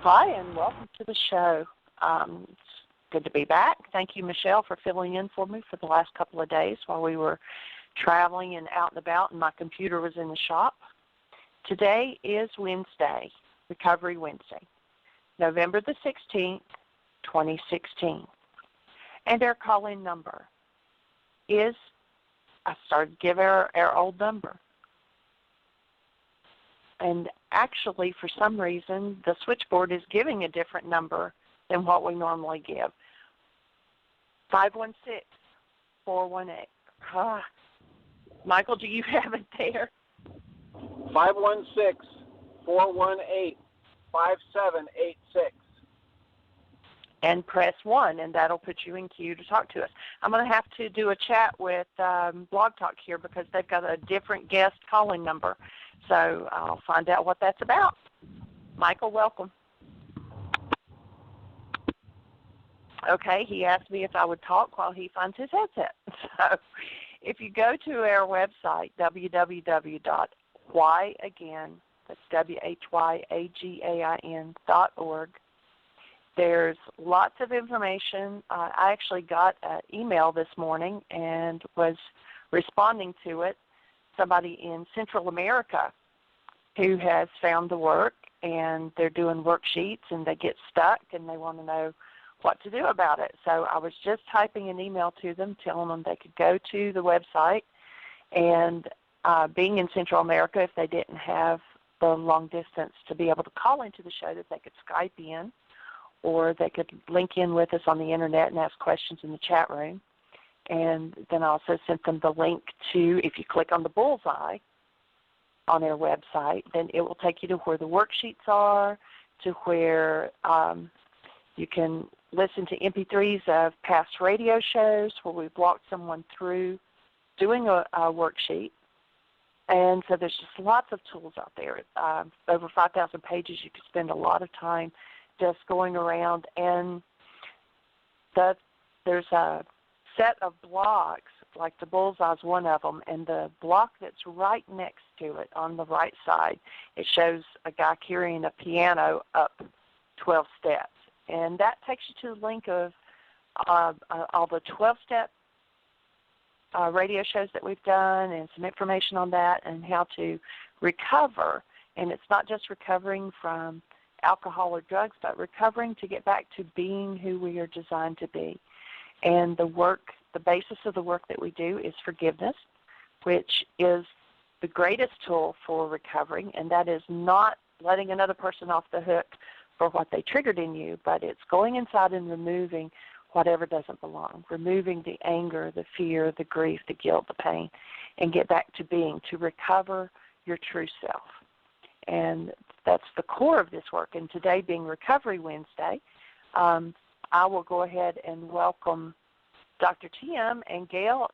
Hi, and welcome to the show. It's good to be back. Thank you, Michelle, for filling in for me for the last couple of days while we were traveling and out and about, and my computer was in the shop. Today is Wednesday, Recovery Wednesday, November the 16th, 2016. And our call-in number is, I started to give our old number. And actually, for some reason, the switchboard is giving a different number than what we normally give. 516-418. Michael, do you have it there? 516-418-5786. And press 1, and that'll put you in queue to talk to us. I'm going to have to do a chat with Blog Talk here because they've got a different guest calling number. So I'll find out what that's about. Michael, welcome. Okay, he asked me if I would talk while he finds his headset. So if you go to our website, www.whyagain, that's WHYAGAIN.org, there's lots of information. I actually got an email this morning and was responding to it. Somebody in Central America who has found the work, and they're doing worksheets, and they get stuck, and they want to know what to do about it. So I was just typing an email to them, telling them they could go to the website, and being in Central America, if they didn't have the long distance to be able to call into the show, that they could Skype in, or they could link in with us on the Internet and ask questions in the chat room. And then I also sent them the link to, if you click on the bullseye on their website, then it will take you to where the worksheets are, to where you can listen to MP3s of past radio shows where we've walked someone through doing a worksheet. And so there's just lots of tools out there. Over 5,000 pages. You could spend a lot of time just going around. And there's a set of blocks, like the bullseye is one of them, and the block that's right next to it on the right side, it shows a guy carrying a piano up 12 steps. And that takes you to the link of all the 12-step radio shows that we've done, and some information on that and how to recover. And it's not just recovering from alcohol or drugs, but recovering to get back to being who we are designed to be. And the basis of the work that we do is forgiveness, which is the greatest tool for recovering, and that is not letting another person off the hook for what they triggered in you, but it's going inside and removing whatever doesn't belong, removing the anger, the fear, the grief, the guilt, the pain, and get back to being, to recover your true self. And that's the core of this work. And today being Recovery Wednesday, I will go ahead and welcome Dr. Tim and Gail.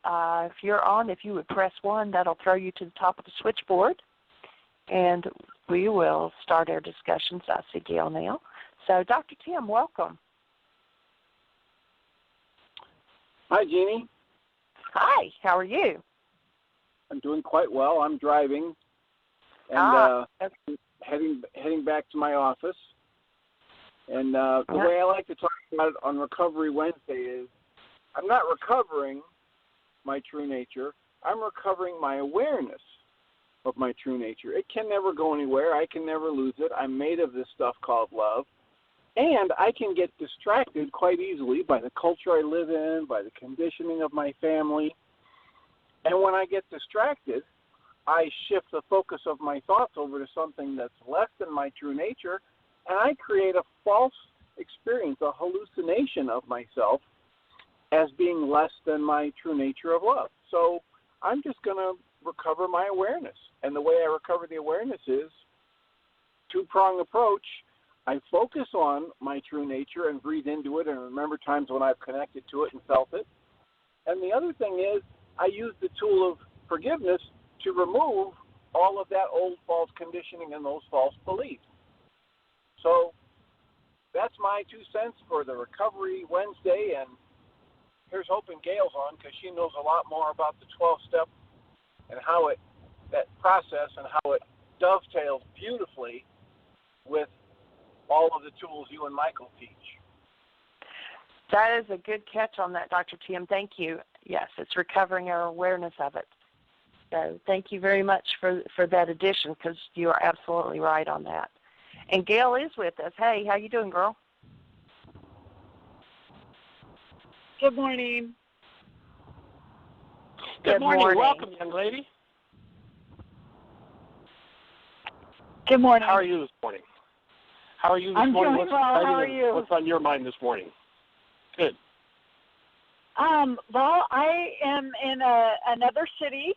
If you're on, if you would press 1, that'll throw you to the top of the switchboard, and we will start our discussions. I see Gail now. So, Dr. Tim, welcome. Hi, Jeannie. Hi, how are you? I'm doing quite well. I'm driving and okay. heading back to my office. And the way I like to talk about it on Recovery Wednesday is I'm not recovering my true nature. I'm recovering my awareness of my true nature. It can never go anywhere. I can never lose it. I'm made of this stuff called love. And I can get distracted quite easily by the culture I live in, by the conditioning of my family. And when I get distracted, I shift the focus of my thoughts over to something that's less than my true nature, and I create a false experience, a hallucination of myself as being less than my true nature of love. So I'm just going to recover my awareness. And the way I recover the awareness is two-prong approach. I focus on my true nature and breathe into it and remember times when I've connected to it and felt it. And the other thing is I use the tool of forgiveness to remove all of that old false conditioning and those false beliefs. So that's my 2 cents for the Recovery Wednesday, and here's hoping Gail's on because she knows a lot more about the 12-step and how that process and how it dovetails beautifully with all of the tools you and Michael teach. That is a good catch on that, Dr. Tim. Thank you. Yes, it's recovering our awareness of it. So thank you very much for that addition, because you are absolutely right on that. And Gail is with us. Hey, how you doing, girl? Good morning. Good morning. Welcome, young lady. Good morning. How are you this morning? I'm doing well. How are you? What's on your mind this morning? Good. Well, I am in another city.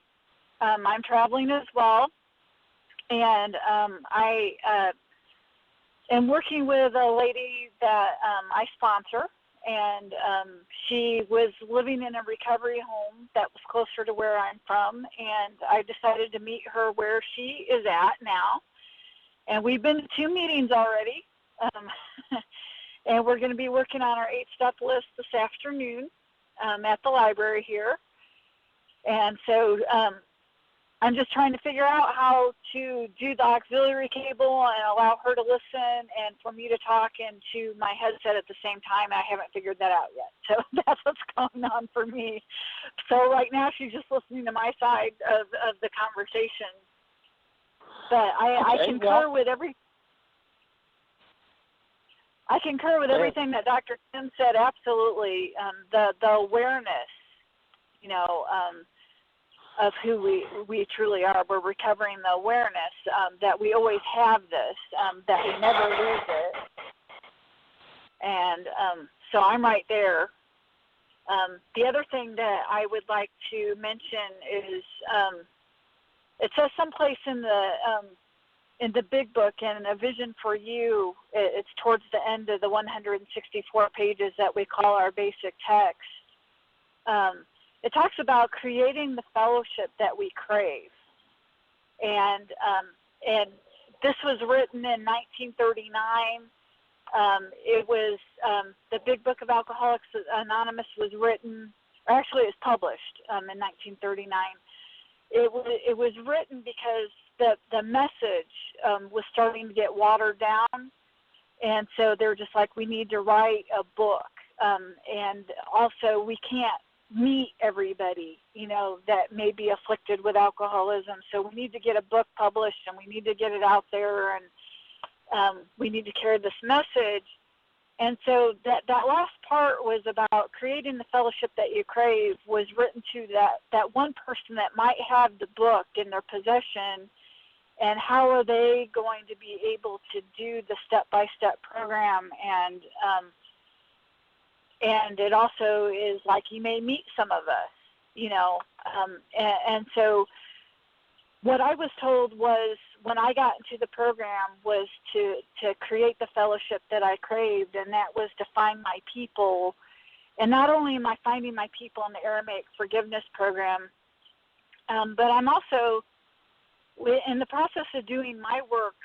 I'm traveling as well, and I am working with a lady that I sponsor, and she was living in a recovery home that was closer to where I'm from, and I decided to meet her where she is at now. And we've been to 2 meetings already, and we're going to be working on our 8-step list this afternoon at the library here. And so I'm just trying to figure out how to do the auxiliary cable and allow her to listen and for me to talk into my headset at the same time. I haven't figured that out yet. So that's what's going on for me. So right now she's just listening to my side of the conversation. But I concur with everything that Dr. Kim said. Absolutely, the awareness, of who we truly are. We're recovering the awareness that we always have this, that we never lose it. And so I'm right there. The other thing that I would like to mention is. It says someplace in the big book, in A Vision for You, it's towards the end of the 164 pages that we call our basic text. It talks about creating the fellowship that we crave. And this was written in 1939. It was the Big Book of Alcoholics Anonymous was written, or actually it was published in 1939. It was written because the message was starting to get watered down, and so they're just like, we need to write a book, and also we can't meet everybody, that may be afflicted with alcoholism, so we need to get a book published, and we need to get it out there, and we need to carry this message. And so that last part was about creating the fellowship that you crave, was written to that one person that might have the book in their possession, and how are they going to be able to do the step-by-step program. And it also is like you may meet some of us, and so what I was told was, when I got into the program, was to create the fellowship that I craved, and that was to find my people. And not only am I finding my people in the Aramaic forgiveness program, but I'm also, in the process of doing my work,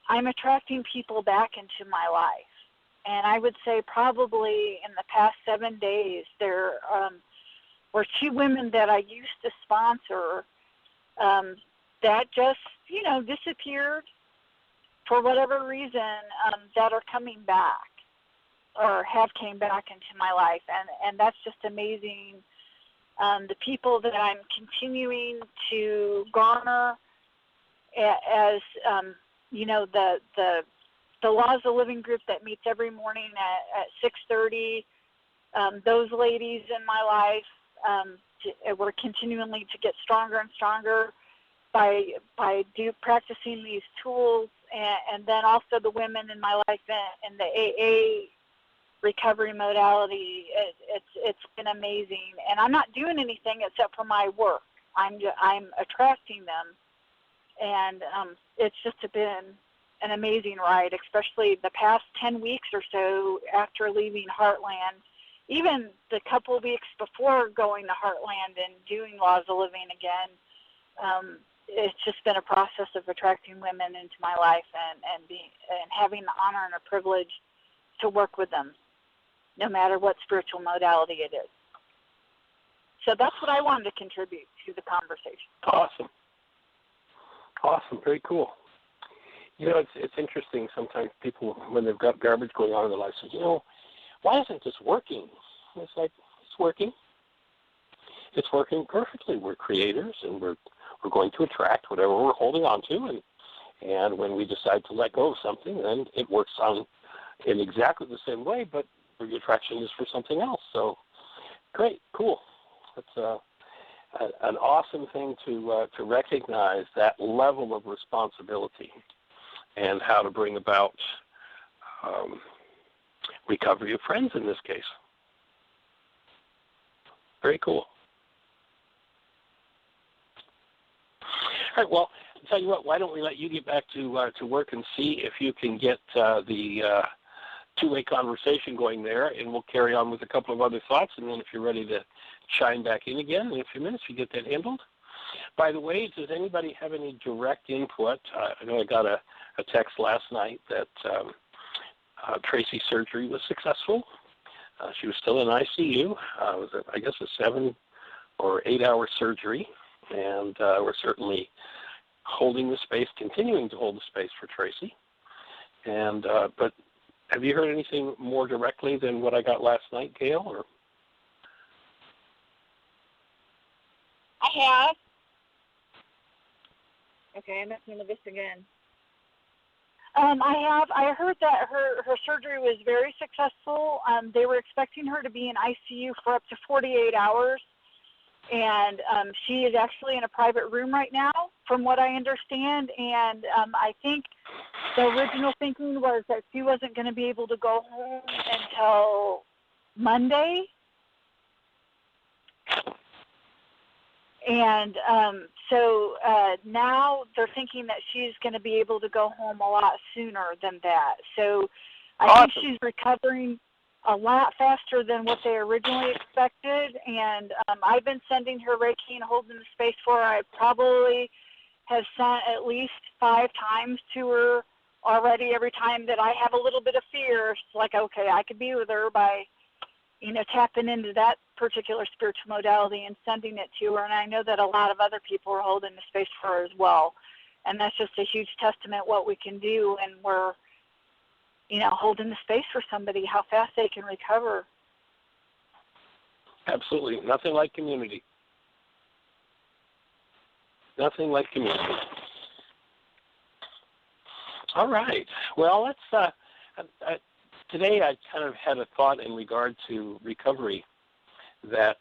I'm attracting people back into my life. And I would say probably in the past 7 days, there were 2 women that I used to sponsor that just, disappeared for whatever reason, that are coming back or have came back into my life. And that's just amazing. The people that I'm continuing to garner as, the Laws of Living group that meets every morning at 6:30, those ladies in my life, we're continually to get stronger and stronger by practicing these tools, and then also the women in my life in the AA recovery modality. It's been amazing, and I'm not doing anything except for my work. I'm attracting them, and it's just been an amazing ride, especially the past 10 weeks or so after leaving Heartland. Even the couple of weeks before going to Heartland and doing Laws of Living again, it's just been a process of attracting women into my life and having the honor and a privilege to work with them, no matter what spiritual modality it is. So that's what I wanted to contribute to the conversation. Awesome. Very cool. It's interesting. Sometimes people, when they've got garbage going on in their life, say, why isn't this working? And it's like, it's working. It's working perfectly. We're creators, and we're going to attract whatever we're holding on to, and when we decide to let go of something, then it works on in exactly the same way, but the attraction is for something else. So, great, cool. That's an awesome thing to recognize that level of responsibility and how to bring about recovery of friends in this case. Very cool. All right, well, I'll tell you what, why don't we let you get back to work and see if you can get the two-way conversation going there, and we'll carry on with a couple of other thoughts, and then if you're ready to chime back in again in a few minutes, you get that handled. By the way, does anybody have any direct input? I know I got a text last night that Tracy's surgery was successful. She was still in ICU. It was, I guess, a 7 or 8 hour surgery, and we're certainly holding the space, continuing to hold the space for Tracy. And but have you heard anything more directly than what I got last night, Gail? Or? I have. Okay, I'm messing with this again. I heard that her surgery was very successful. They were expecting her to be in ICU for up to 48 hours. And she is actually in a private room right now, from what I understand. And I think the original thinking was that she wasn't going to be able to go home until Monday. And so now they're thinking that she's going to be able to go home a lot sooner than that. So I think she's recovering a lot faster than what they originally expected. And I've been sending her Reiki and holding the space for her. I probably have sent at least 5 times to her already. Every time that I have a little bit of fear, it's like, okay, I could be with her by tapping into that particular spiritual modality and sending it to her. And I know that a lot of other people are holding the space for her as well. And that's just a huge testament what we can do, and we're, holding the space for somebody, how fast they can recover. Absolutely. Nothing like community. Nothing like community. All right. Well, let's today I kind of had a thought in regard to recovery that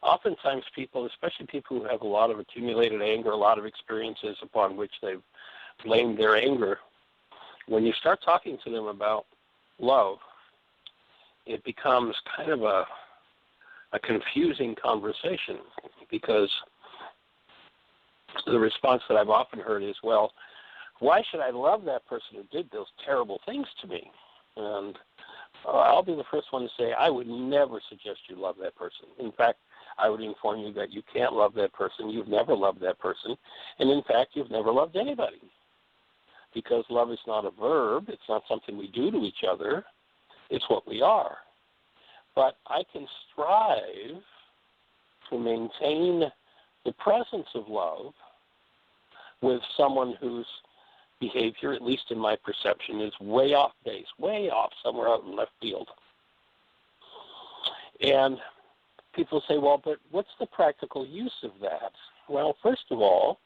oftentimes people, especially people who have a lot of accumulated anger, a lot of experiences upon which they've blamed their anger, when you start talking to them about love, it becomes kind of a confusing conversation, because the response that I've often heard is, well, why should I love that person who did those terrible things to me? And I'll be the first one to say I would never suggest you love that person. In fact, I would inform you that you can't love that person. You've never loved that person. And in fact, you've never loved anybody. Because love is not a verb. It's not something we do to each other. It's what we are. But I can strive to maintain the presence of love with someone whose behavior, at least in my perception, is way off base, way off, somewhere out in left field. And people say, well, but what's the practical use of that? Well, first of all,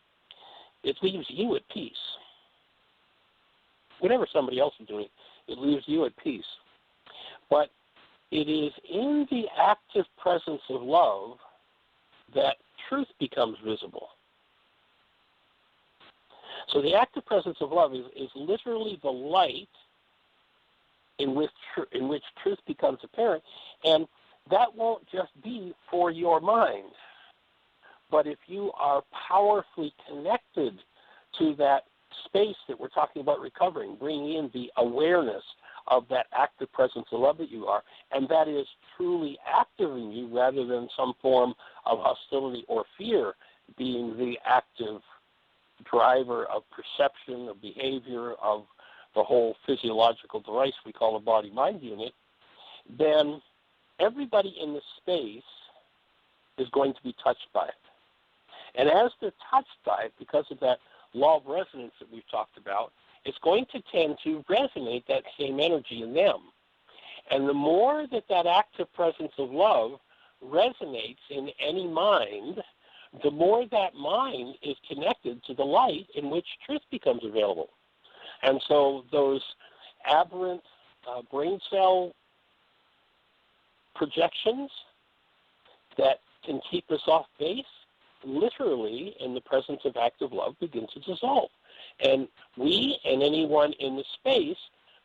it leaves you at peace. Whatever somebody else is doing, it leaves you at peace. But it is in the active presence of love that truth becomes visible. So the active presence of love is literally the light in which truth becomes apparent, and that won't just be for your mind. But if you are powerfully connected to that space that we're talking about recovering, bringing in the awareness of that active presence of love that you are, and that is truly active in you rather than some form of hostility or fear being the active driver of perception, of behavior, of the whole physiological device we call a body-mind unit, then everybody in the space is going to be touched by it. And as they're touched by it, because of that law of resonance that we've talked about, it's going to tend to resonate that same energy in them. And the more that that active presence of love resonates in any mind, the more that mind is connected to the light in which truth becomes available. And so those aberrant brain cell projections that can keep us off base, literally in the presence of active love, begin to dissolve. And we and anyone in the space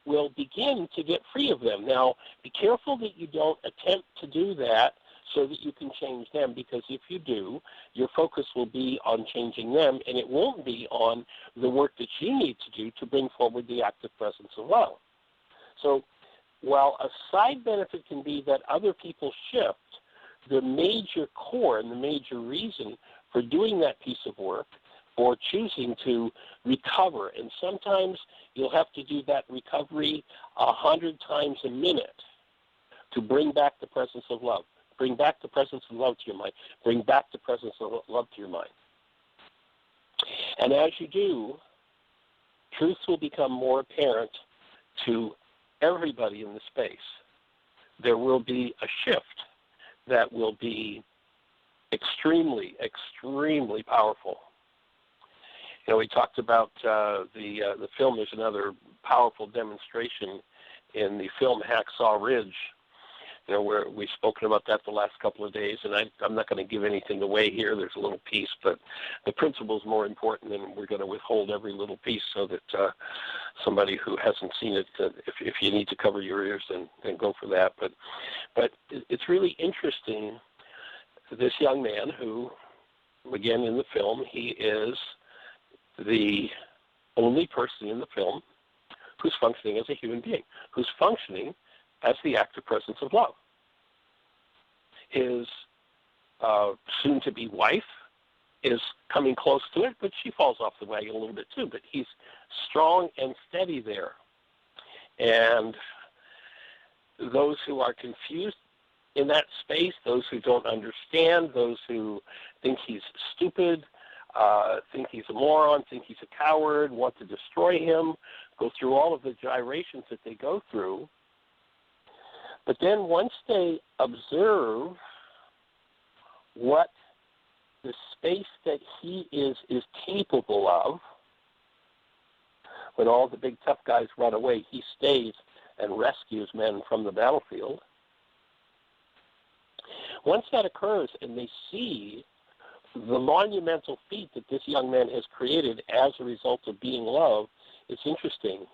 will begin to get free of them. Now, be careful that you don't attempt to do that so that you can change them, because if you do, your focus will be on changing them, and it won't be on the work that you need to do to bring forward the active presence of love. So while a side benefit can be that other people shift, the major core and the major reason for doing that piece of work, for choosing to recover, and sometimes you'll have to do that recovery 100 times a minute to bring back the presence of love. Bring back the presence of love to your mind. Bring back the presence of love to your mind. And as you do, truth will become more apparent to everybody in the space. There will be a shift that will be extremely, extremely powerful. You know, we talked about the film. There's another powerful demonstration in the film Hacksaw Ridge, you know, where we've spoken about that the last couple of days, and I'm not going to give anything away here. There's a little piece, but the principle is more important, and we're going to withhold every little piece so that somebody who hasn't seen it, if you need to cover your ears, then go for that. But it's really interesting, this young man who, again, in the film, he is the only person in the film who's functioning as a human being, who's functioning as the active presence of love. His soon-to-be wife is coming close to it, but she falls off the wagon a little bit too. But he's strong and steady there. And those who are confused in that space, those who don't understand, those who think he's stupid, think he's a moron, think he's a coward, want to destroy him, go through all of the gyrations that they go through. But then once they observe what the space that he is capable of, when all the big tough guys run away, he stays and rescues men from the battlefield. Once that occurs and they see the monumental feat that this young man has created as a result of being love, it's interesting.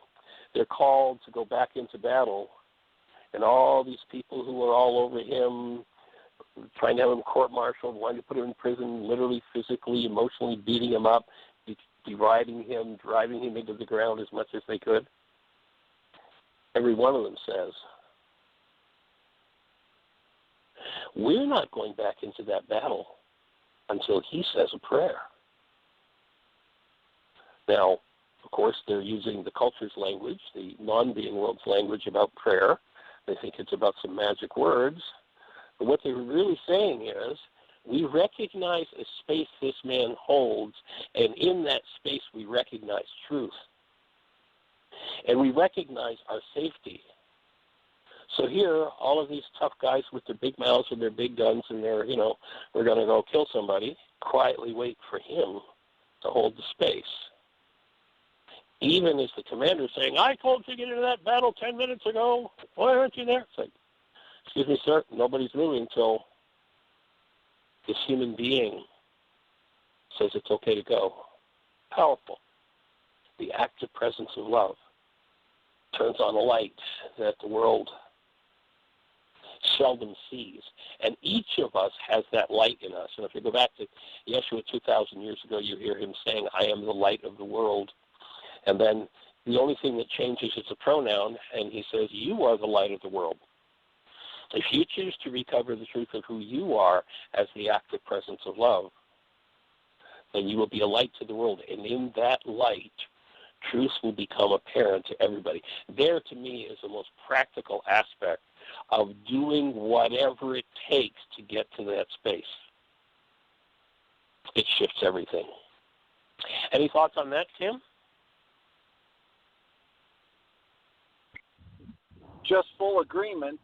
They're called to go back into battle, and all these people who are all over him, trying to have him court-martialed, wanting to put him in prison, literally, physically, emotionally beating him up, deriding him, driving him into the ground as much as they could. Every one of them says, we're not going back into that battle until he says a prayer. Now, of course, they're using the culture's language, the non-being world's language about prayer. They think it's about some magic words. But what they're really saying is, we recognize a space this man holds, and in that space we recognize truth. And we recognize our safety. So here, all of these tough guys with their big mouths and their big guns and their, we're going to go kill somebody, quietly wait for him to hold the space. Even as the commander saying, I told you to get into that battle 10 minutes ago. Why aren't you there? It's like, excuse me, sir, nobody's moving until this human being says it's okay to go. Powerful. The active presence of love turns on a light that the world seldom sees. And each of us has that light in us. And if you go back to Yeshua 2,000 years ago, you hear him saying, I am the light of the world. And then the only thing that changes is a pronoun, and he says, you are the light of the world. If you choose to recover the truth of who you are as the active presence of love, then you will be a light to the world. And in that light, truth will become apparent to everybody. There, to me, is the most practical aspect of doing whatever it takes to get to that space. It shifts everything. Any thoughts on that, Tim? Just full agreement.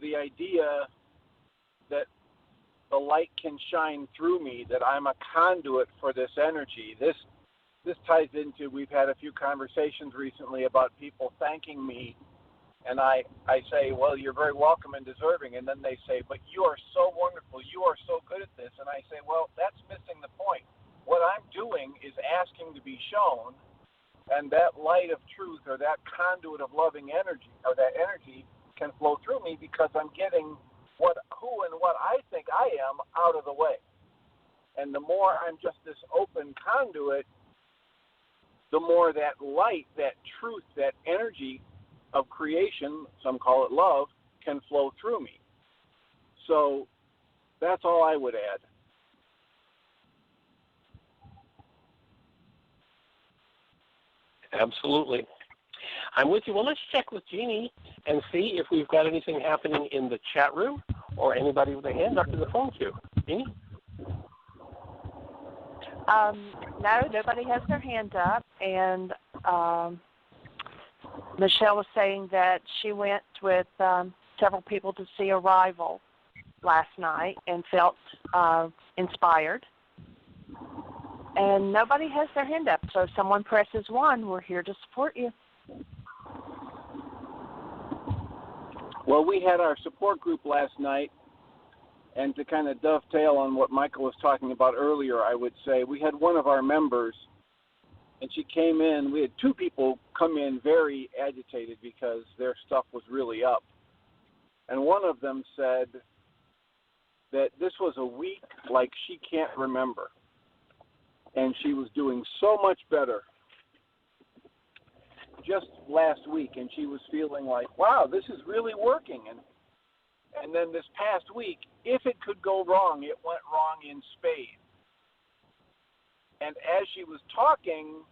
The idea that the light can shine through me, that I'm a conduit for this energy. This ties into, we've had a few conversations recently about people thanking me, and I say, well, you're very welcome and deserving, and then they say, but you are so wonderful, you are so good at this, and I say, well, that's missing the point. What I'm doing is asking to be shown, and that light of truth or that conduit of loving energy, or that energy can flow through me because I'm getting who and what I think I am out of the way. And the more I'm just this open conduit, the more that light, that truth, that energy of creation, some call it love, can flow through me. So that's all I would add. Absolutely. I'm with you. Well, let's check with Jeannie and see if we've got anything happening in the chat room or anybody with a hand up in the phone queue. Jeannie? No, nobody has their hand up, and Michelle was saying that she went with several people to see Arrival last night and felt inspired. And nobody has their hand up, so if someone presses 1, we're here to support you. Well, we had our support group last night, and to kind of dovetail on what Michael was talking about earlier, I would say we had one of our members, and she came in. We had 2 people come in very agitated because their stuff was really up. And one of them said that this was a week like she can't remember. And she was doing so much better just last week, and she was feeling like, wow, this is really working. And then this past week, if it could go wrong, it went wrong in spades. And as she was talking,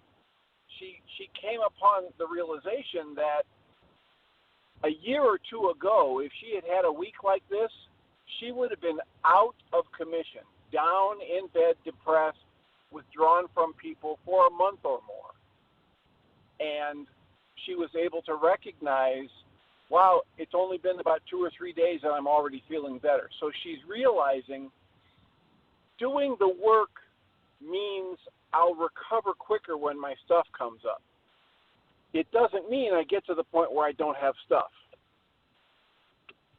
she came upon the realization that a year or 2 ago, if she had had a week like this, she would have been out of commission, down in bed, depressed, withdrawn from people for a month or more. And she was able to recognize, wow, it's only been about 2 or 3 days and I'm already feeling better. So she's realizing doing the work means I'll recover quicker when my stuff comes up. It doesn't mean I get to the point where I don't have stuff.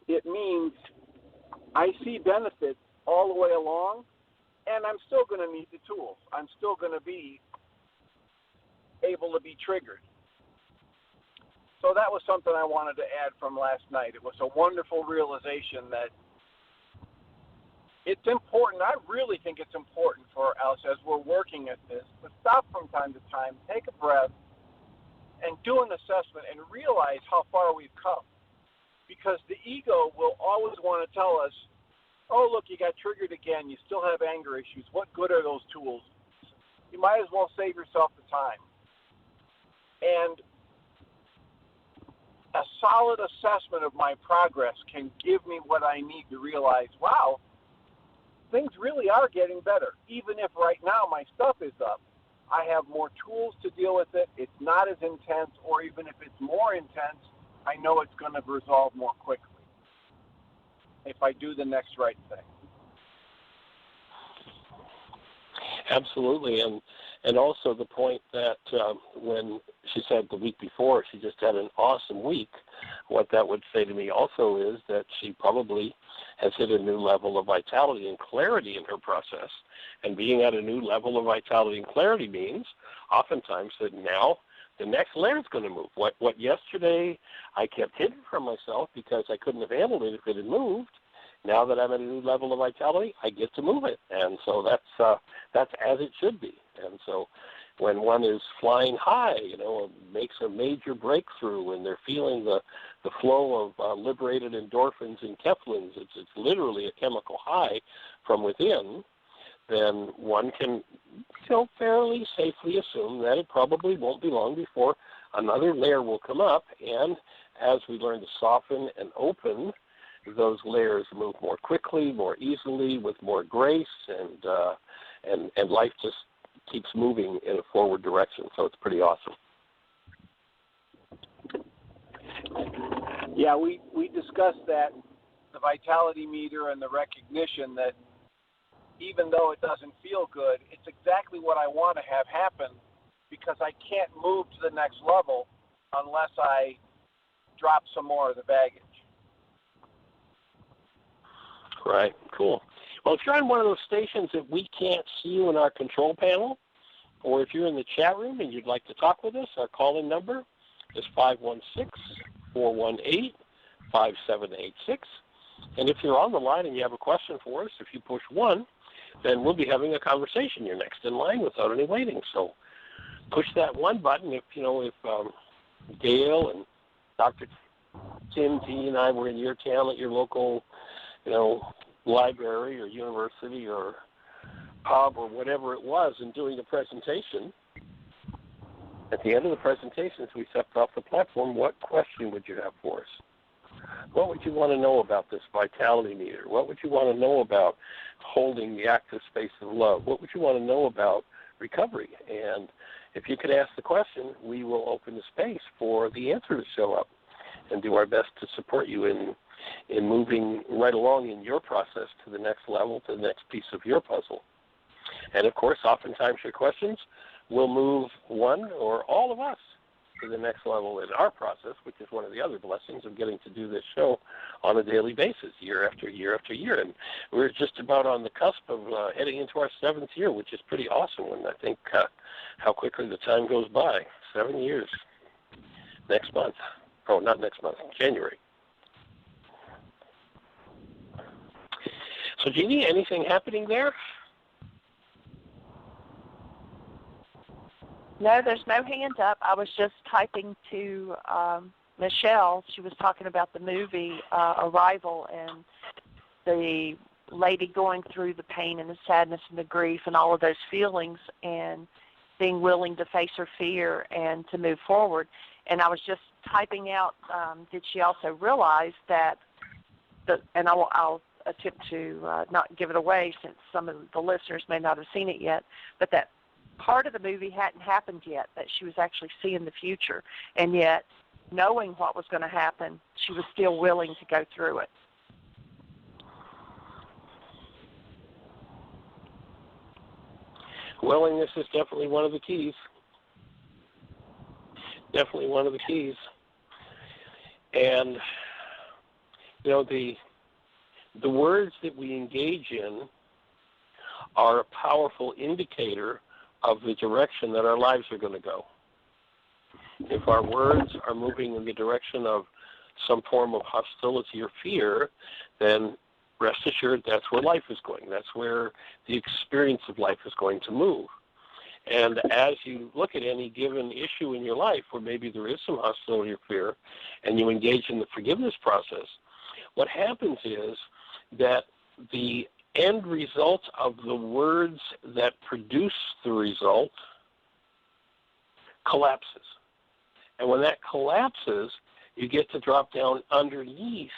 It means I see benefits all the way along, and I'm still going to need the tools. I'm still going to be able to be triggered. So that was something I wanted to add from last night. It was a wonderful realization that it's important. I really think it's important for us as we're working at this to stop from time to time, take a breath, and do an assessment and realize how far we've come. Because the ego will always want to tell us, oh, look, you got triggered again. You still have anger issues. What good are those tools? You might as well save yourself the time. And a solid assessment of my progress can give me what I need to realize, wow, things really are getting better. Even if right now my stuff is up, I have more tools to deal with it. It's not as intense, or even if it's more intense, I know it's going to resolve more quickly if I do the next right thing. Absolutely, and also the point that when she said the week before she just had an awesome week, what that would say to me also is that she probably has hit a new level of vitality and clarity in her process. And being at a new level of vitality and clarity means oftentimes that now the next layer is going to move. What yesterday I kept hidden from myself because I couldn't have handled it if it had moved, now that I'm at a new level of vitality, I get to move it. And so that's as it should be. And so when one is flying high, makes a major breakthrough and they're feeling the flow of liberated endorphins and kephalins, it's literally a chemical high from within, then one can fairly safely assume that it probably won't be long before another layer will come up. And as we learn to soften and open, those layers move more quickly, more easily, with more grace, and life just keeps moving in a forward direction. So it's pretty awesome. Yeah, we discussed that, the vitality meter and the recognition that even though it doesn't feel good, it's exactly what I want to have happen, because I can't move to the next level unless I drop some more of the baggage. Right, cool. Well, if you're on one of those stations that we can't see you in our control panel, or if you're in the chat room and you'd like to talk with us, our call-in number is 516-418-5786. And if you're on the line and you have a question for us, if you push 1, then we'll be having a conversation. You're next in line without any waiting. So push that 1 button. If Gail and Dr. Tim T and I were in your town at your local, library or university or pub or whatever it was, and doing a presentation, at the end of the presentations we stepped off the platform, what question would you have for us? What would you want to know about this vitality meter? What would you want to know about holding the active space of love? What would you want to know about recovery? And if you could ask the question, we will open the space for the answer to show up and do our best to support you in moving right along in your process to the next level, to the next piece of your puzzle. And, of course, oftentimes your questions will move one or all of us to the next level in our process, which is one of the other blessings of getting to do this show on a daily basis, year after year after year. And we're just about on the cusp of heading into our 7th year, which is pretty awesome when I think how quickly the time goes by. 7 years. Next month. Oh, not next month, January. So, Jeannie, anything happening there? No, there's no hands up. I was just typing to Michelle. She was talking about the movie Arrival and the lady going through the pain and the sadness and the grief and all of those feelings and being willing to face her fear and to move forward. And I was just typing out, did she also realize that, and I'll attempt to not give it away since some of the listeners may not have seen it yet, but that part of the movie hadn't happened yet, that she was actually seeing the future, and yet knowing what was going to happen, she was still willing to go through it. Willingness is definitely one of the keys. Definitely one of the keys. And, the words that we engage in are a powerful indicator of the direction that our lives are going to go. If our words are moving in the direction of some form of hostility or fear, then rest assured that's where life is going. That's where the experience of life is going to move. And as you look at any given issue in your life where maybe there is some hostility or fear, and you engage in the forgiveness process, what happens is that the end result of the words that produce the result collapses. And when that collapses, you get to drop down underneath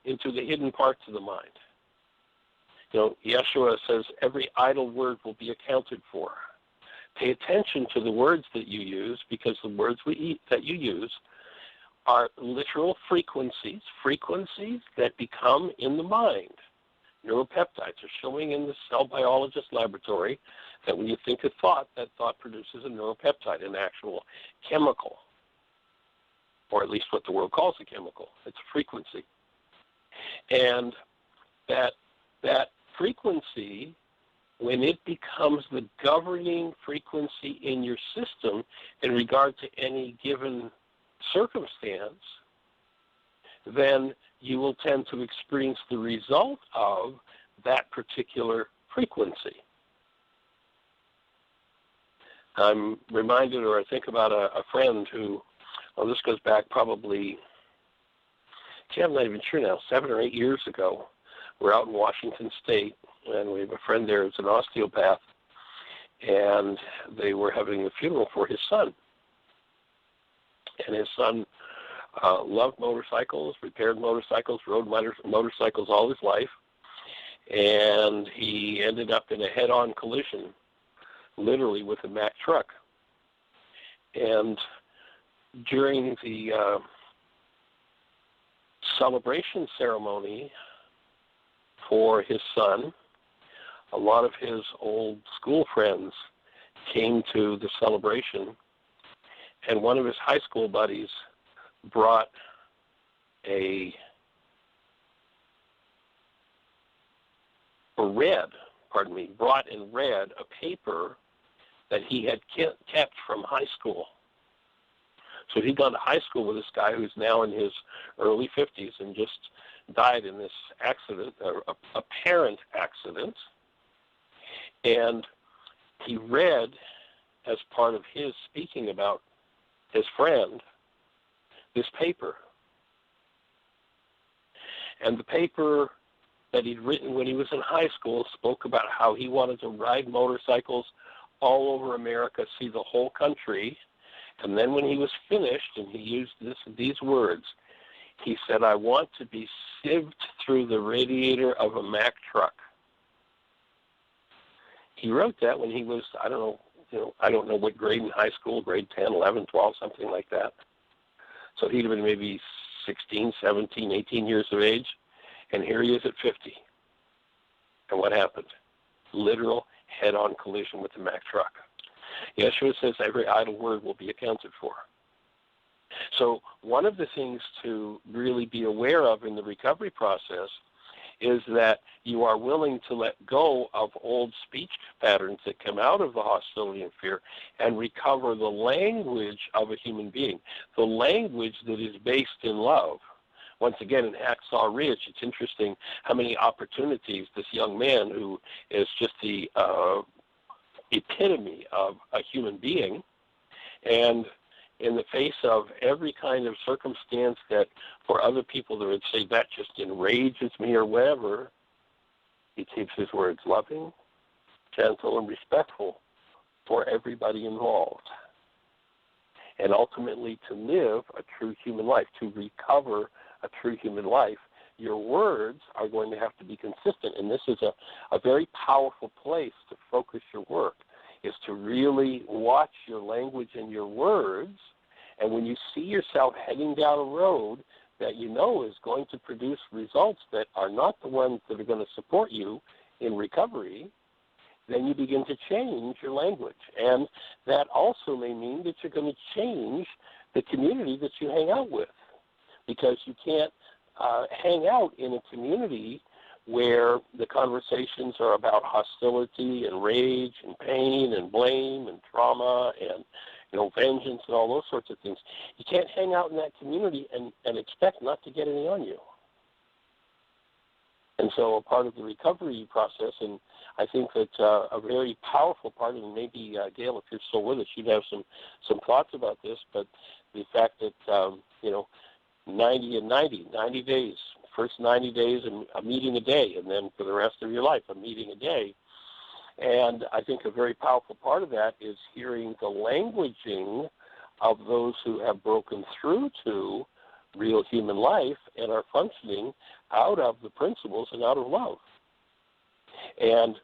into the hidden parts of the mind. Yeshua says every idle word will be accounted for. Pay attention to the words that you use, because the words that you use are literal frequencies that become in the mind. Neuropeptides are showing in the cell biologist laboratory that when you think a thought, that thought produces a neuropeptide, an actual chemical, or at least what the world calls a chemical. It's a frequency. And that frequency, when it becomes the governing frequency in your system in regard to any given circumstance, then you will tend to experience the result of that particular frequency. I'm reminded, or I think about a friend who, this goes back probably, I'm not even sure now, 7 or 8 years ago. We're out in Washington State, and we have a friend there who's an osteopath, and they were having a funeral for his son. And his son loved motorcycles, repaired motorcycles, rode motorcycles all his life. and he ended up in a head-on collision, literally, with a Mack truck. And during the celebration ceremony for his son, a lot of his old school friends came to the celebration, and one of his high school buddies brought brought and read a paper that he had kept from high school. So he'd gone to high school with this guy who's now in his early 50s and just died in this accident, a apparent accident. And he read, as part of his speaking about his friend, this paper. And the paper that he'd written when he was in high school spoke about how he wanted to ride motorcycles all over America, see the whole country. And then when he was finished, and he used these words, he said, "I want to be sieved through the radiator of a Mack truck." He wrote that when he was, I don't know what grade in high school, grade 10, 11, 12, something like that. So he'd have been maybe 16, 17, 18 years of age. And here he is at 50. And what happened? Literal head-on collision with the Mack truck. Yeshua says every idle word will be accounted for. So one of the things to really be aware of in the recovery process is that you are willing to let go of old speech patterns that come out of the hostility and fear and recover the language of a human being, the language that is based in love. Once again, in Hacksaw Ridge, it's interesting how many opportunities this young man, who is just the epitome of a human being, and in the face of every kind of circumstance that for other people that would say that just enrages me or whatever, he keeps his words loving, gentle, and respectful for everybody involved. And ultimately, to live a true human life, to recover a true human life, your words are going to have to be consistent. And this is a very powerful place to focus your work, is to really watch your language and your words. And when you see yourself heading down a road that you know is going to produce results that are not the ones that are going to support you in recovery, then you begin to change your language. And that also may mean that you're going to change the community that you hang out with, because you can't hang out in a community where the conversations are about hostility and rage and pain and blame and trauma and vengeance and all those sorts of things. You can't hang out in that community and expect not to get any on you. And so a part of the recovery process, and I think that a very powerful part, and maybe, Gail, if you're still with us, you'd have some thoughts about this, but the fact that, 90 and 90 days, first 90 days and a meeting a day, and then for the rest of your life, a meeting a day. And I think a very powerful part of that is hearing the languaging of those who have broken through to real human life and are functioning out of the principles and out of love. And,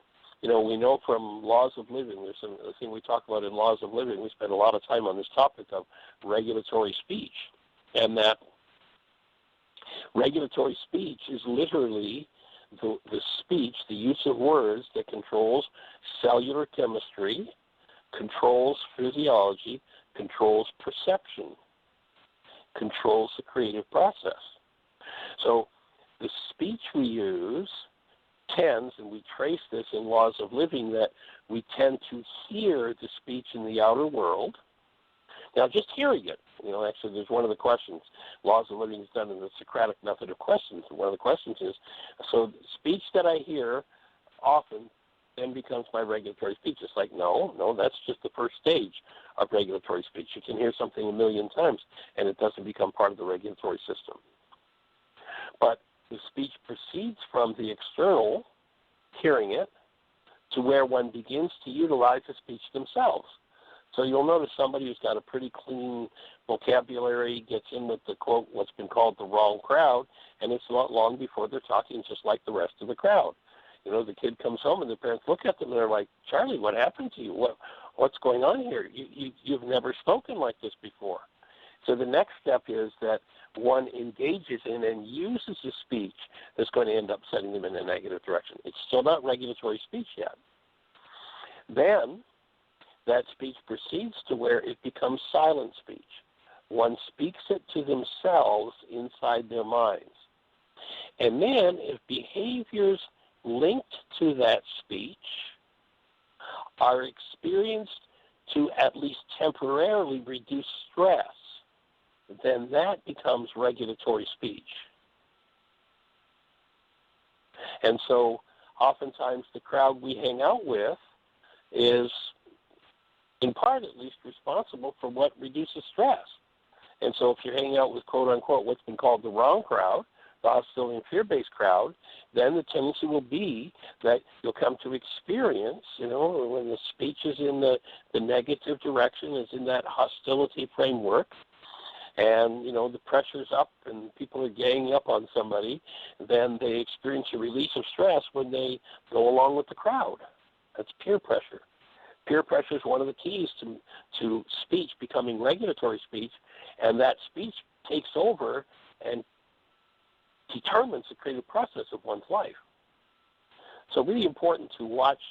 we know from laws of living, there's a thing we talk about in laws of living, we spend a lot of time on this topic of regulatory speech, and that regulatory speech is literally the speech, the use of words that controls cellular chemistry, controls physiology, controls perception, controls the creative process. So the speech we use tends, and we trace this in laws of living, that we tend to hear the speech in the outer world. Now, just hearing it, actually there's one of the questions. Laws of living is done in the Socratic method of questions. And one of the questions is, so speech that I hear often then becomes my regulatory speech. It's like, no, that's just the first stage of regulatory speech. You can hear something a million times, and it doesn't become part of the regulatory system. But the speech proceeds from the external, hearing it, to where one begins to utilize the speech themselves. So you'll notice somebody who's got a pretty clean vocabulary gets in with the, quote, what's been called the wrong crowd, and it's not long before they're talking just like the rest of the crowd. the kid comes home and the parents look at them and they're like, Charlie, what happened to you? What's going on here? You've never spoken like this before. So the next step is that one engages in and uses a speech that's going to end up setting them in a negative direction. It's still not regulatory speech yet. Then that speech proceeds to where it becomes silent speech. One speaks it to themselves inside their minds. And then if behaviors linked to that speech are experienced to at least temporarily reduce stress, then that becomes regulatory speech. And so oftentimes the crowd we hang out with is, in part at least, responsible for what reduces stress. And so if you're hanging out with, quote-unquote, what's been called the wrong crowd, the hostility and fear-based crowd, then the tendency will be that you'll come to experience, when the speech is in the negative direction, is in that hostility framework, and, the pressure's up and people are ganging up on somebody, then they experience a release of stress when they go along with the crowd. That's peer pressure. Peer pressure is one of the keys to speech becoming regulatory speech, and that speech takes over and determines the creative process of one's life. So really important to watch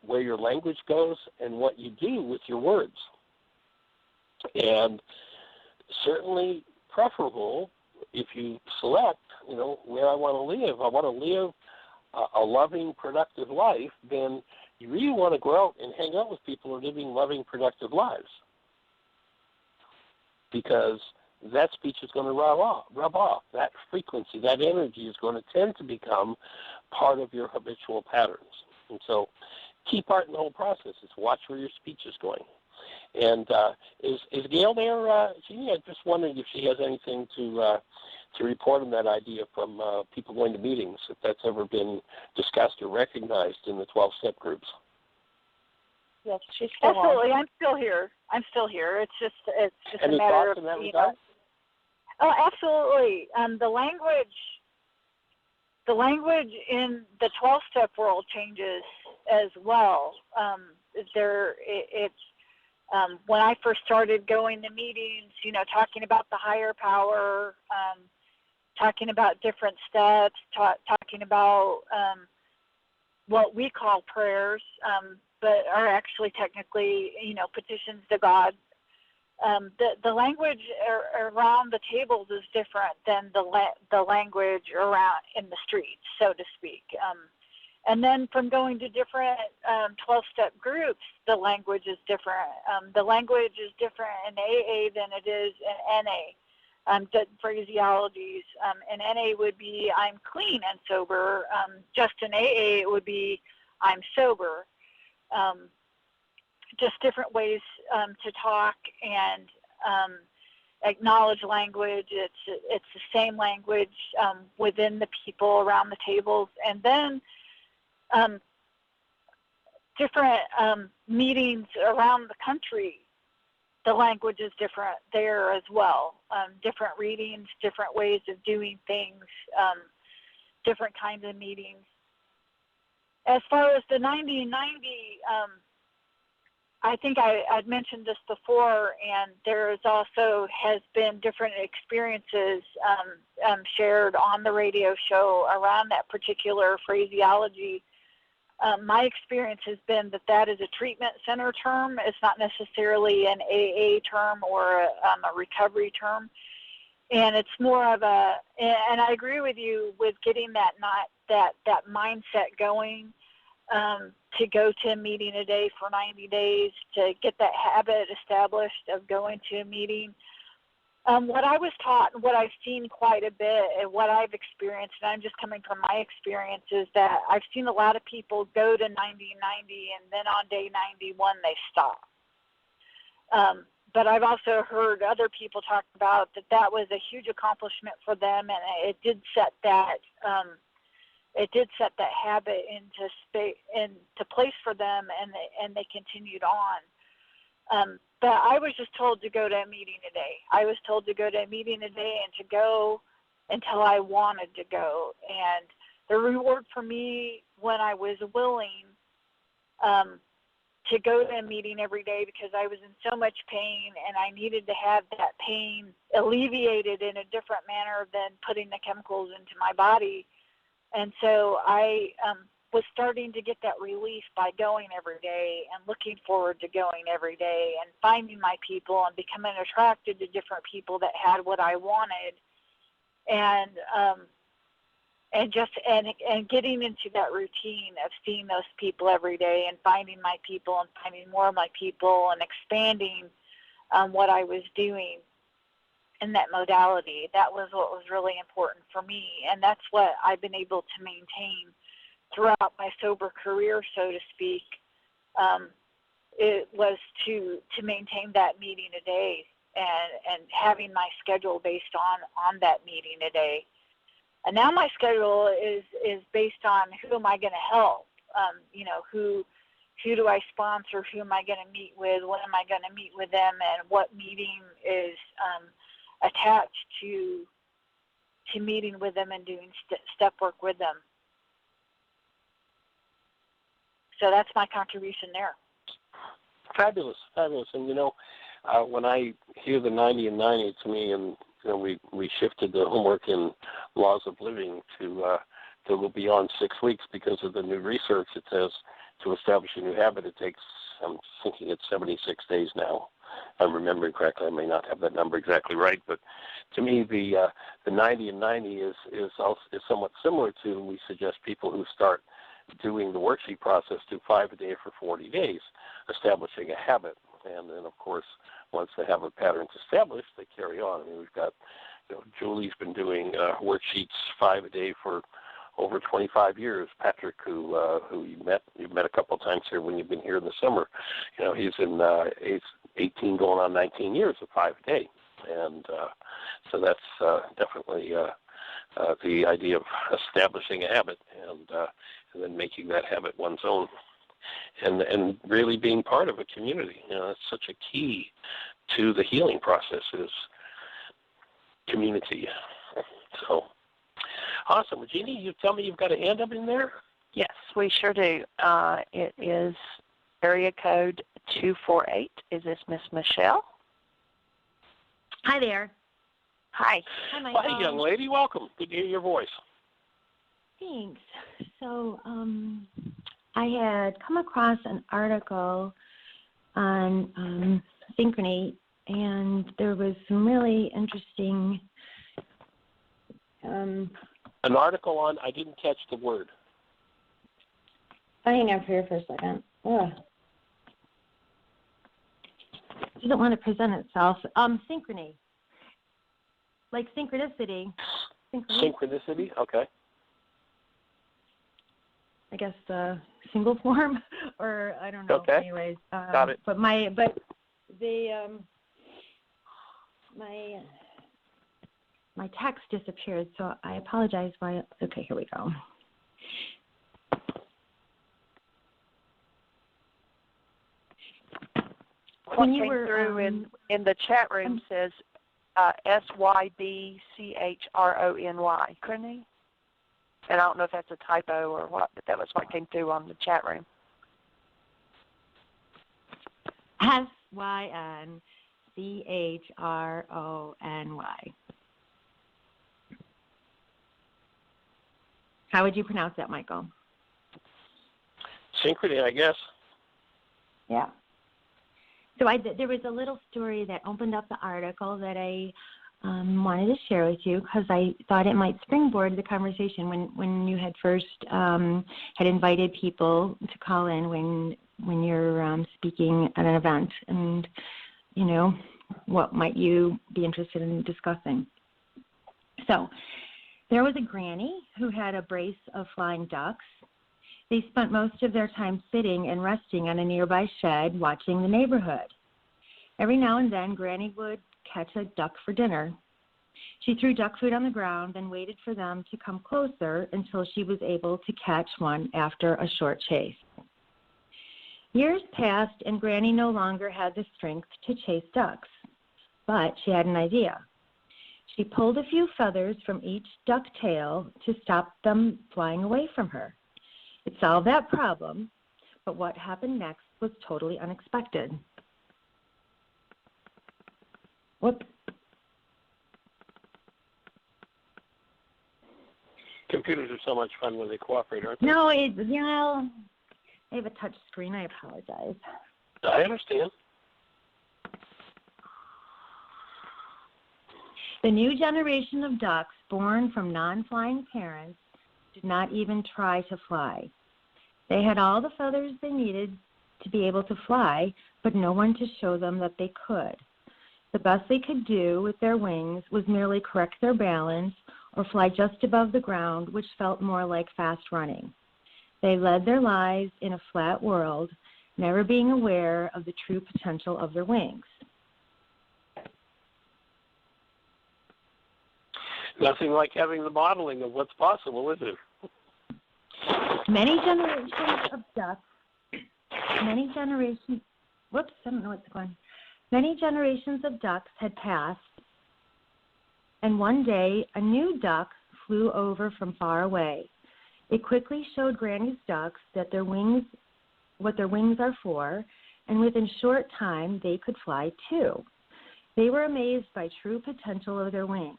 where your language goes and what you do with your words. And certainly preferable if you select, where I want to live. I want to live a loving, productive life, then you really want to go out and hang out with people who are living loving, productive lives. Because that speech is going to rub off. That frequency, that energy is going to tend to become part of your habitual patterns. And so key part in the whole process is watch where your speech is going. And is Gail there, Jeannie? I'm just wondering if she has anything to report on that idea from people going to meetings, if that's ever been discussed or recognized in the 12-step groups. Yes, she's still Absolutely. on. I'm still here. It's just Any a matter thoughts of, in that regard? Oh, absolutely. The language in the 12-step world changes as well. When I first started going to meetings, talking about the higher power, talking about different steps, talking about what we call prayers, but are actually technically, petitions to God. The language around the tables is different than the language around in the streets, so to speak. And then from going to different 12-step groups, the language is different. The language is different in AA than it is in NA. The phraseologies in NA would be I'm clean and sober. Just in AA it would be I'm sober. Just different ways to talk and acknowledge language. It's the same language within the people around the tables. And then different meetings around the country, the language is different there as well. Different readings, different ways of doing things, different kinds of meetings. As far as the 90 and 90, I think I'd mentioned this before, and there's also has been different experiences shared on the radio show around that particular phraseology. My experience has been that is a treatment center term. It's not necessarily an AA term or a recovery term. And it's more of and I agree with you with getting that mindset going, to go to a meeting a day for 90 days, to get that habit established of going to a meeting. What I was taught and what I've seen quite a bit and what I've experienced, and I'm just coming from my experience, is that I've seen a lot of people go to 90 and then on day 91 they stop. But I've also heard other people talk about that was a huge accomplishment for them, and it did set that habit into place for them, and they continued on. But I was just told to go to a meeting a day. I was told to go to a meeting a day and to go until I wanted to go. And the reward for me when I was willing to go to a meeting every day, because I was in so much pain and I needed to have that pain alleviated in a different manner than putting the chemicals into my body. And so I was starting to get that relief by going every day and looking forward to going every day and finding my people and becoming attracted to different people that had what I wanted, and getting into that routine of seeing those people every day and finding my people and finding more of my people and expanding what I was doing in that modality. That was what was really important for me, and that's what I've been able to maintain throughout my sober career, so to speak. It was to maintain that meeting a day and having my schedule based on that meeting a day. And now my schedule is based on who am I going to help, who do I sponsor, who am I going to meet with, when am I going to meet with them, and what meeting is attached to meeting with them and doing step work with them. So that's my contribution there. Fabulous. And, when I hear the 90 and 90, to me, and we shifted the homework in laws of living to go beyond 6 weeks because of the new research. It says to establish a new habit, it takes, I'm thinking it's 76 days now. I'm remembering correctly. I may not have that number exactly right, but to me, the 90 and 90 is somewhat similar to, we suggest people who start doing the worksheet process do 5 a day for 40 days, establishing a habit. And then, of course, once the habit pattern's established, they carry on. I mean, we've got, Julie's been doing worksheets 5 a day for over 25 years. Patrick, who you've met a couple of times here when you've been here in the summer, he's in 18 going on 19 years of 5 a day. And so that's definitely the idea of establishing a habit and then making that habit one's own, and really being part of a community. That's such a key to the healing process is community. So awesome. Jeannie, you tell me you've got a hand up in there? Yes, we sure do. It is area code 248. Is this Miss Michelle? Hi there. Hi. Hi, Michael. Hi, young lady. Welcome. Good to hear your voice. Thanks. So I had come across an article on synchrony, and there was some really interesting... an article on, I didn't catch the word. Hang up here for a second. Ugh. It doesn't want to present itself. Synchrony. Like synchronicity. Synchronicity? Okay. I guess the single form, or I don't know. Okay. Anyways, got it. But my text disappeared, so I apologize. Okay, here we go. What came through in the chat room says SYBCHRONY. Synchrony. And I don't know if that's a typo or what, but that was what came through on the chat room. SYNCHRONY. How would you pronounce that, Michael? Synchrony, I guess. Yeah. So there was a little story that opened up the article that I wanted to share with you because I thought it might springboard the conversation when you had first had invited people to call in when you're speaking at an event, and what might you be interested in discussing. So there was a granny who had a brace of flying ducks. They spent most of their time sitting and resting on a nearby shed watching the neighborhood. Every now and then, Granny would catch a duck for dinner. She threw duck food on the ground and waited for them to come closer until she was able to catch one after a short chase. Years passed, and Granny no longer had the strength to chase ducks, but she had an idea. She pulled a few feathers from each duck tail to stop them flying away from her. It solved that problem, but what happened next was totally unexpected. Whoops. Computers are so much fun when they cooperate, aren't they? No, I have a touch screen. I apologize. I understand. The new generation of ducks born from non-flying parents did not even try to fly. They had all the feathers they needed to be able to fly, but no one to show them that they could. The best they could do with their wings was merely correct their balance or fly just above the ground, which felt more like fast running. They led their lives in a flat world, never being aware of the true potential of their wings. Nothing like having the modeling of what's possible, is it? Many generations of ducks had passed, and one day a new duck flew over from far away. It quickly showed Granny's ducks that what their wings are for, and within a short time they could fly too. They were amazed by true potential of their wings.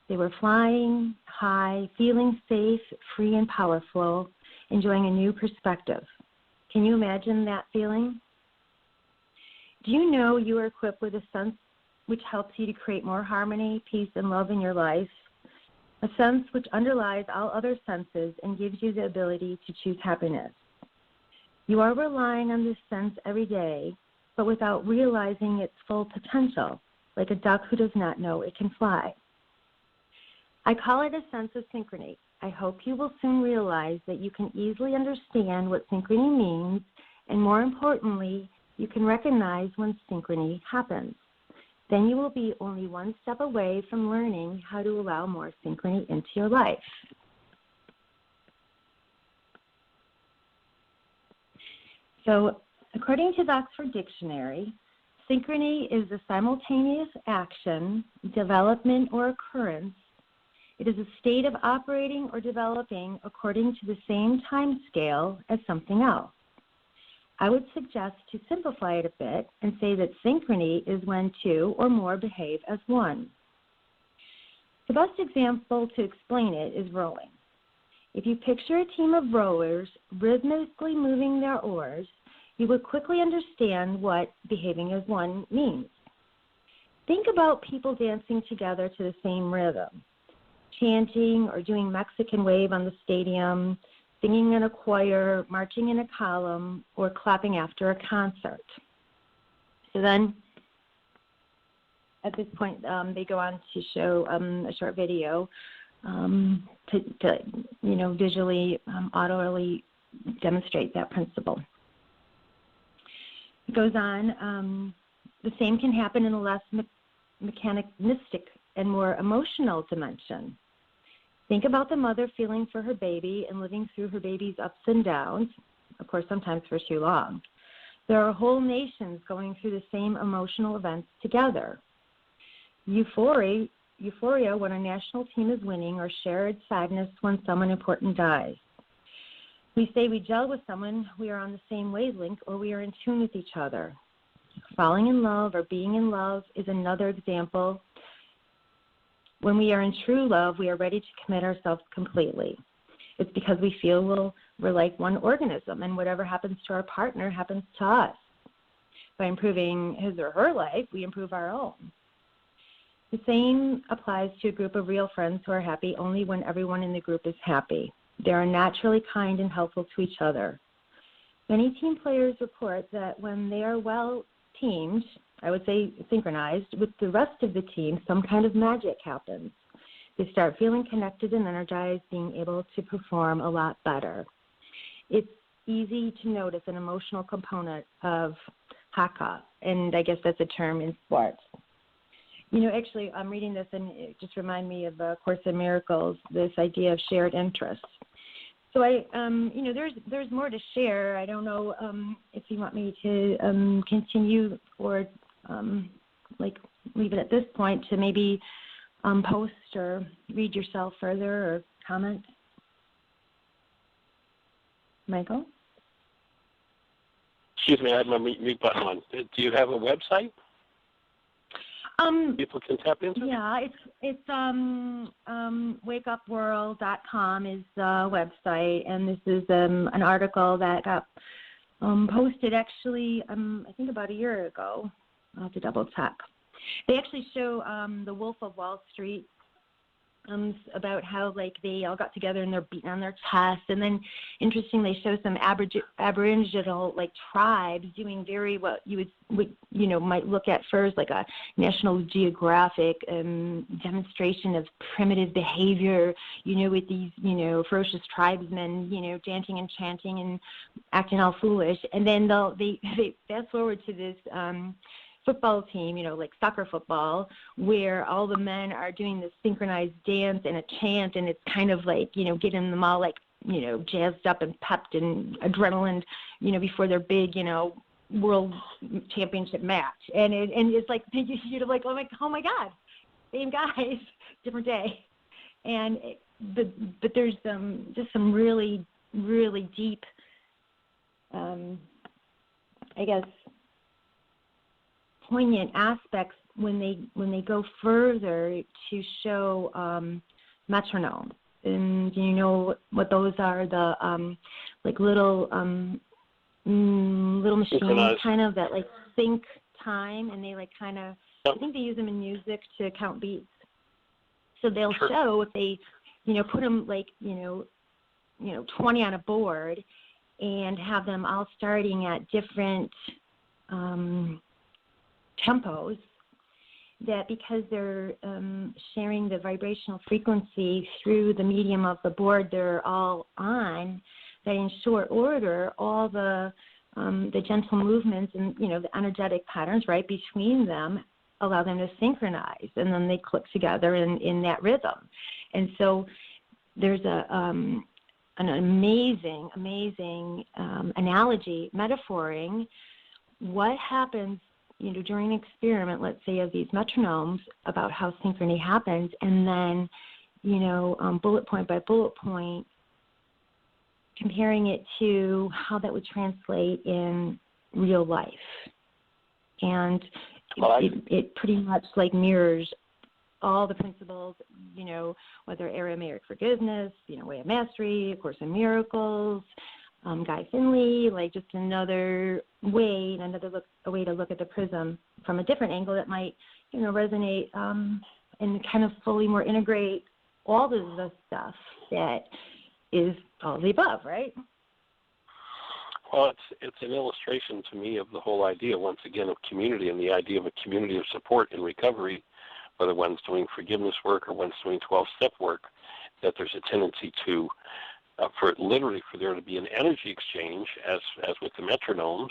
They were flying high, feeling safe, free, and powerful, enjoying a new perspective. Can you imagine that feeling? Do you know you are equipped with a sense which helps you to create more harmony, peace, and love in your life? A sense which underlies all other senses and gives you the ability to choose happiness. You are relying on this sense every day, but without realizing its full potential, like a duck who does not know it can fly. I call it a sense of synchrony. I hope you will soon realize that you can easily understand what synchrony means, and more importantly, you can recognize when synchrony happens. Then you will be only one step away from learning how to allow more synchrony into your life. So, according to the Oxford Dictionary, synchrony is a simultaneous action, development, or occurrence. It is a state of operating or developing according to the same time scale as something else. I would suggest to simplify it a bit and say that synchrony is when two or more behave as one. The best example to explain it is rowing. If you picture a team of rowers rhythmically moving their oars, you would quickly understand what behaving as one means. Think about people dancing together to the same rhythm, chanting or doing Mexican wave on the stadium, singing in a choir, marching in a column, or clapping after a concert. So then, at this point, they go on to show a short video to visually, audibly demonstrate that principle. It goes on. The same can happen in a less mechanistic and more emotional dimension. Think about the mother feeling for her baby and living through her baby's ups and downs, of course, sometimes for too long. There are whole nations going through the same emotional events together. Euphoria when a national team is winning, or shared sadness when someone important dies. We say we gel with someone, we are on the same wavelength, or we are in tune with each other. Falling in love or being in love is another example. When we are in true love, we are ready to commit ourselves completely. It's because we feel we're like one organism, and whatever happens to our partner happens to us. By improving his or her life, we improve our own. The same applies to a group of real friends who are happy only when everyone in the group is happy. They are naturally kind and helpful to each other. Many team players report that when they are well teamed, I would say synchronized, with the rest of the team, some kind of magic happens. They start feeling connected and energized, being able to perform a lot better. It's easy to notice an emotional component of haka, and I guess that's a term in sports. Actually, I'm reading this, and it just reminded me of A Course in Miracles, this idea of shared interests. So there's more to share. I don't know if you want me to continue or leave it at this point to maybe post or read yourself further or comment? Michael? Excuse me, I had my mute button on. Do you have a website people can tap into? Yeah, it's wakeupworld.com is the website, and this is an article that got posted actually, I think about a year ago. I'll have to double check. They actually show the Wolf of Wall Street, about how like they all got together and they're beating on their chests, and then interestingly they show some Aboriginal like tribes doing very what you would might look at first like a National Geographic demonstration of primitive behavior, with these ferocious tribesmen chanting and chanting and acting all foolish, and then they fast forward to this football team, like soccer football, where all the men are doing this synchronized dance and a chant, and it's kind of like, getting them all like, jazzed up and pepped and adrenaline, before their big, world championship match. And it's like, you're like, oh my God, same guys, different day. And but there's just some really, really deep, I guess, poignant aspects when they go further to show metronomes. And do you know what those are? The like little machines kind of that like sync time, and they like kind of, I think they use them in music to count beats. So they'll show if they put them like 20 on a board and have them all starting at different tempos, that because they're sharing the vibrational frequency through the medium of the board they're all on, that in short order all the gentle movements and the energetic patterns right between them allow them to synchronize, and then they click together in that rhythm. And so there's an amazing analogy, metaphoring what happens during an experiment, let's say, of these metronomes, about how synchrony happens, and then, bullet point by bullet point, comparing it to how that would translate in real life. And it pretty much like mirrors all the principles, whether Aramaic forgiveness, Way of Mastery, A Course in Miracles, Guy Finley, like just another way, a way to look at the prism from a different angle that might, resonate and kind of fully more integrate all of the stuff that is all of the above, right? Well, it's an illustration to me of the whole idea, once again, of community, and the idea of a community of support in recovery, whether one's doing forgiveness work or one's doing 12-step work, that there's a tendency to for there to be an energy exchange, as with the metronomes.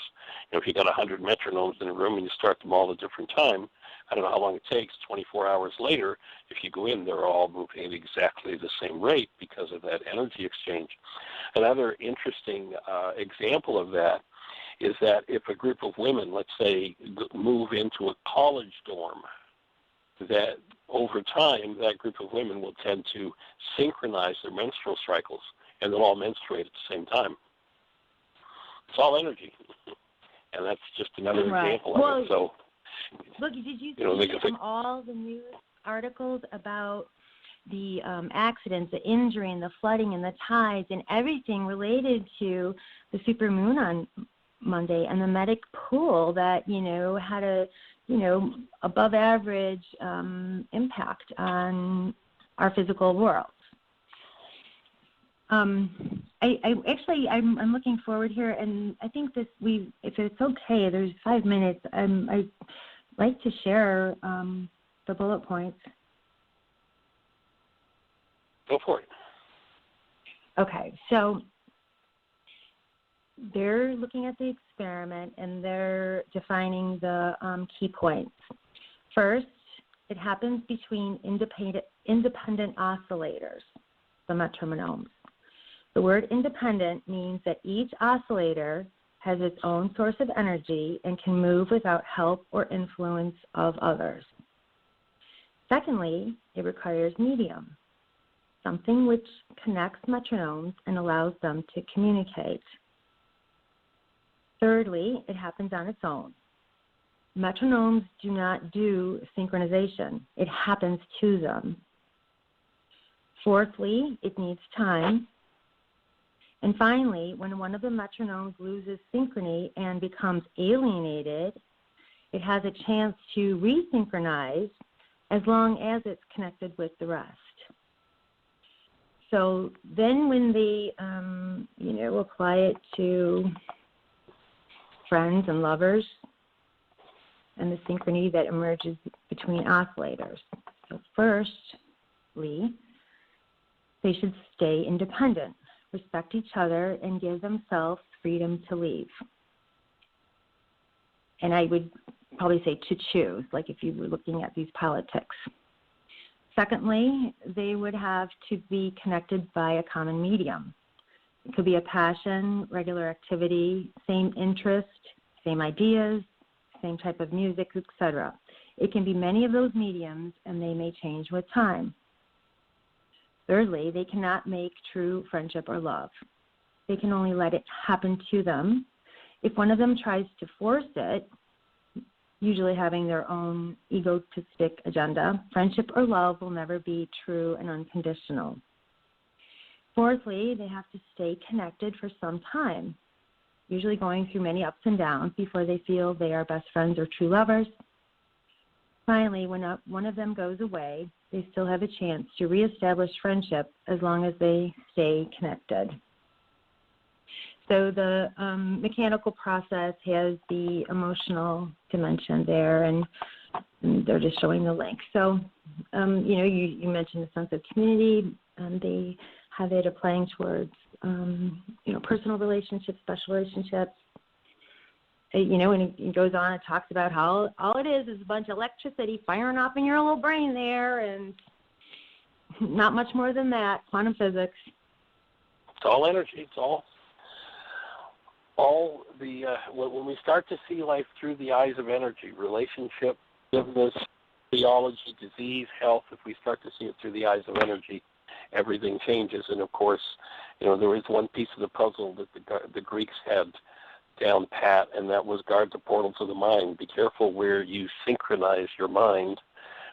If you got 100 metronomes in a room and you start them all at a different time, I don't know how long it takes, 24 hours later, if you go in, they're all moving at exactly the same rate because of that energy exchange. Another interesting example of that is that if a group of women, let's say, move into a college dorm, that over time, that group of women will tend to synchronize their menstrual cycles, and they'll all menstruate at the same time. It's all energy. And that's just another example of it. So, look, did you see from all the news articles about the accidents, the injury, and the flooding, and the tides, and everything related to the supermoon on Monday, and the medic pool that, had a, above average impact on our physical world? I'm looking forward here, and I think if it's okay, there's 5 minutes. I'd like to share the bullet points. Go for it. Okay, so they're looking at the experiment, and they're defining the key points. First, it happens between independent oscillators, the metronomes. The word independent means that each oscillator has its own source of energy and can move without help or influence of others. Secondly, it requires medium, something which connects metronomes and allows them to communicate. Thirdly, it happens on its own. Metronomes do not do synchronization. It happens to them. Fourthly, it needs time. And finally, when one of the metronomes loses synchrony and becomes alienated, it has a chance to resynchronize as long as it's connected with the rest. So then when they, apply it to friends and lovers and the synchrony that emerges between oscillators. So firstly, they should stay independent, respect each other, and give themselves freedom to leave. And I would probably say to choose, like if you were looking at these politics. Secondly, they would have to be connected by a common medium. It could be a passion, regular activity, same interest, same ideas, same type of music, etc. It can be many of those mediums, and they may change with time. Thirdly, they cannot make true friendship or love. They can only let it happen to them. If one of them tries to force it, usually having their own egotistic agenda, friendship or love will never be true and unconditional. Fourthly, they have to stay connected for some time, usually going through many ups and downs before they feel they are best friends or true lovers. Finally, when one of them goes away, they still have a chance to reestablish friendship as long as they stay connected. So the mechanical process has the emotional dimension there, and they're just showing the link. So, you mentioned the sense of community. They have it applying towards, personal relationships, special relationships. And it goes on and talks about how all it is a bunch of electricity firing off in your little brain there, and not much more than that, quantum physics. It's all energy. It's all the, when we start to see life through the eyes of energy, relationship, business, theology, disease, health, if we start to see it through the eyes of energy, everything changes. And of course, there is one piece of the puzzle that the Greeks had down pat, and that was guard the portals of the mind. Be careful where you synchronize your mind,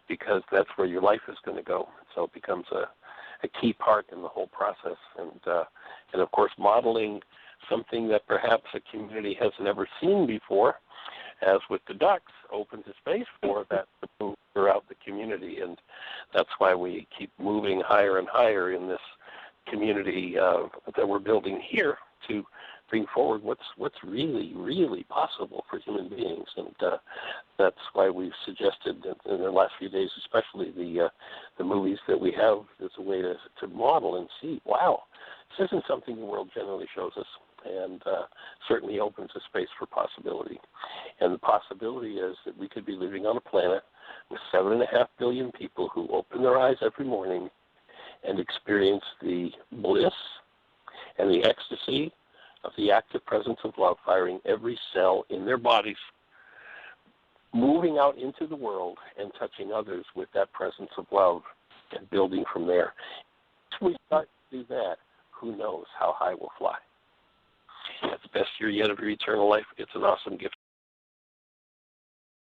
because that's where your life is going to go. So it becomes a key part in the whole process. And of course, modeling something that perhaps a community has never seen before, as with the ducks, opens a space for that to move throughout the community. And that's why we keep moving higher and higher in this community that we're building here to bring forward what's really, really possible for human beings. And that's why we've suggested that in the last few days, especially the movies that we have, as a way to model and see, wow, this isn't something the world generally shows us, and certainly opens a space for possibility. And the possibility is that we could be living on a planet with 7.5 billion people who open their eyes every morning and experience the bliss and the ecstasy of the active presence of love firing every cell in their bodies, moving out into the world and touching others with that presence of love and building from there. If we start to do that, who knows how high we'll fly. That's the best year yet of your eternal life. It's an awesome gift.